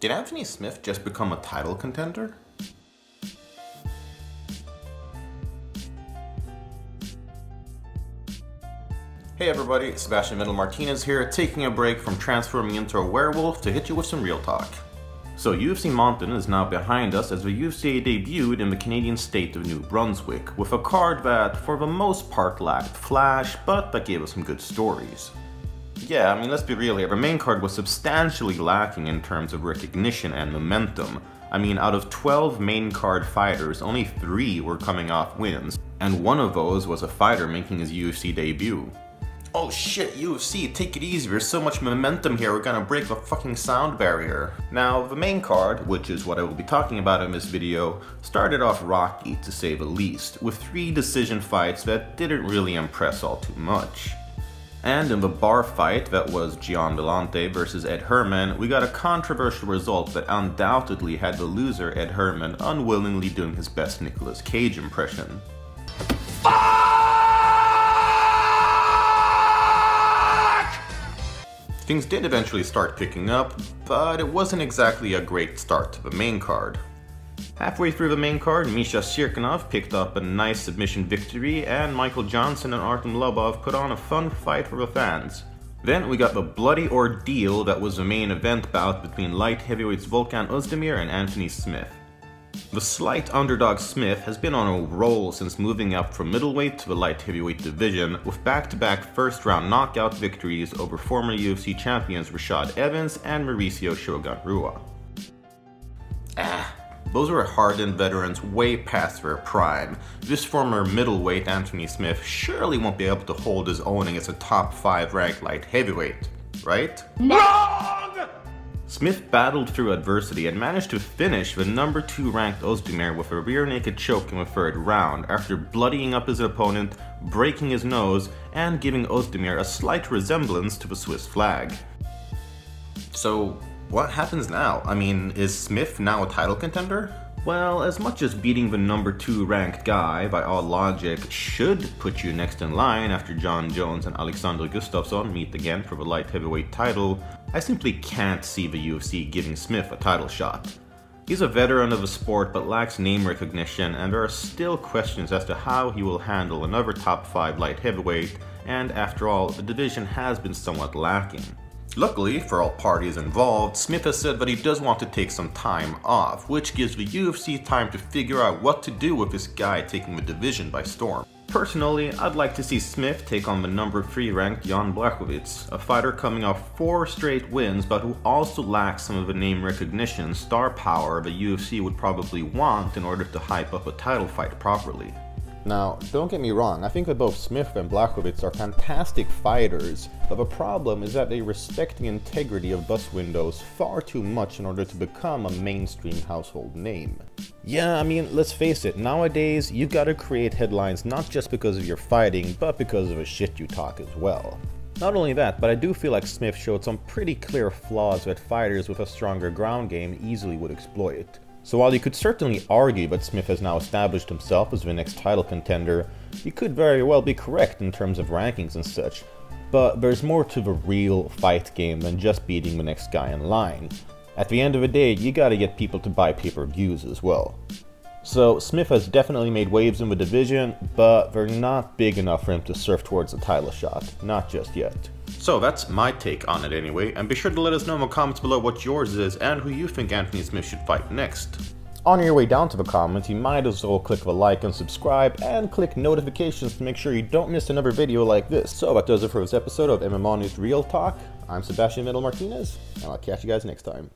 Did Anthony Smith just become a title contender? Hey everybody, Sebastian Martinez here, taking a break from transforming into a werewolf to hit you with some real talk. So UFC Mountain is now behind us as the UFC debuted in the Canadian state of New Brunswick, with a card that for the most part lacked flash, but that gave us some good stories. Yeah, I mean, let's be real here, the main card was substantially lacking in terms of recognition and momentum. I mean, out of 12 main card fighters, only 3 were coming off wins, and one of those was a fighter making his UFC debut. Oh shit, UFC, take it easy, there's so much momentum here, we're gonna break the fucking sound barrier. Now, the main card, which is what I will be talking about in this video, started off rocky to say the least, with 3 decision fights that didn't really impress all too much. And in the bar fight that was Gian Villante versus Ed Herman, we got a controversial result that undoubtedly had the loser Ed Herman unwillingly doing his best Nicolas Cage impression. Things did eventually start picking up, but it wasn't exactly a great start to the main card. Halfway through the main card, Misha Cirkunov picked up a nice submission victory, and Michael Johnson and Artem Lobov put on a fun fight for the fans. Then we got the bloody ordeal that was the main event bout between light heavyweights Volkan Ozdemir and Anthony Smith. The slight underdog Smith has been on a roll since moving up from middleweight to the light heavyweight division, with back-to-back first-round knockout victories over former UFC champions Rashad Evans and Mauricio Shogun Rua. Those were hardened veterans way past their prime. This former middleweight Anthony Smith surely won't be able to hold his own against a top 5 ranked light heavyweight, right? Wrong! Smith battled through adversity and managed to finish the number 2 ranked Ozdemir with a rear naked choke in the 3rd round after bloodying up his opponent, breaking his nose, and giving Ozdemir a slight resemblance to the Swiss flag. So, what happens now? I mean, is Smith now a title contender? Well, as much as beating the number 2 ranked guy, by all logic, should put you next in line after John Jones and Alexander Gustafsson meet again for the light heavyweight title, I simply can't see the UFC giving Smith a title shot. He's a veteran of the sport but lacks name recognition, and there are still questions as to how he will handle another top 5 light heavyweight, and after all, the division has been somewhat lacking. Luckily, for all parties involved, Smith has said that he does want to take some time off, which gives the UFC time to figure out what to do with this guy taking the division by storm. Personally, I'd like to see Smith take on the number 3 ranked Jan Blachowicz, a fighter coming off 4 straight wins but who also lacks some of the name recognition and star power the UFC would probably want in order to hype up a title fight properly. Now, don't get me wrong, I think that both Smith and Blachowicz are fantastic fighters, but the problem is that they respect the integrity of bus windows far too much in order to become a mainstream household name. Yeah, I mean, let's face it, nowadays you gotta create headlines not just because of your fighting, but because of the shit you talk as well. Not only that, but I do feel like Smith showed some pretty clear flaws that fighters with a stronger ground game easily would exploit. So while you could certainly argue that Smith has now established himself as the next title contender, you could very well be correct in terms of rankings and such, but there's more to the real fight game than just beating the next guy in line. At the end of the day, you gotta get people to buy pay-per-views as well. So Smith has definitely made waves in the division, but they're not big enough for him to surf towards a title shot, not just yet. So that's my take on it anyway, and be sure to let us know in the comments below what yours is and who you think Anthony Smith should fight next. On your way down to the comments, you might as well click the like and subscribe, and click notifications to make sure you don't miss another video like this. So that does it for this episode of MMAnytt Real Talk. I'm Sebastian Martinez, and I'll catch you guys next time.